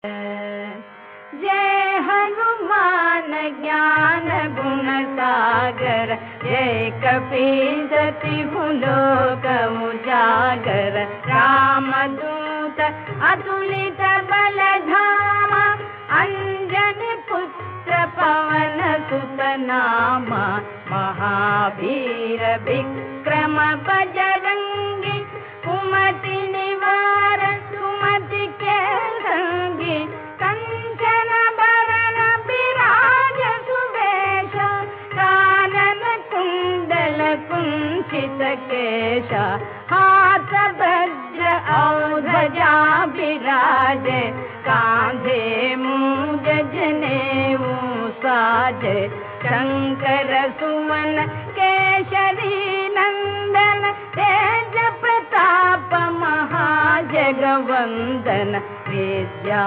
जय हनुमान ज्ञान गुण सागर, जय कपीसति लोक उजागर। रामदूत अतुलित बल धामा, अंजनी पुत्र पवन सुत नामा। महावीर विक्रम बजरंगी, कुमति निवार सुमति के संगी। कंचन बरन विराज सुवेश, कानन कुंडल कुंचित केश। हाथ वज्र और ध्वजा विराजे, कांधे मूंज जनेऊ साजे। शंकर सुवन केसरी नंदन, तेज प्रताप महाजगवंदन। विद्या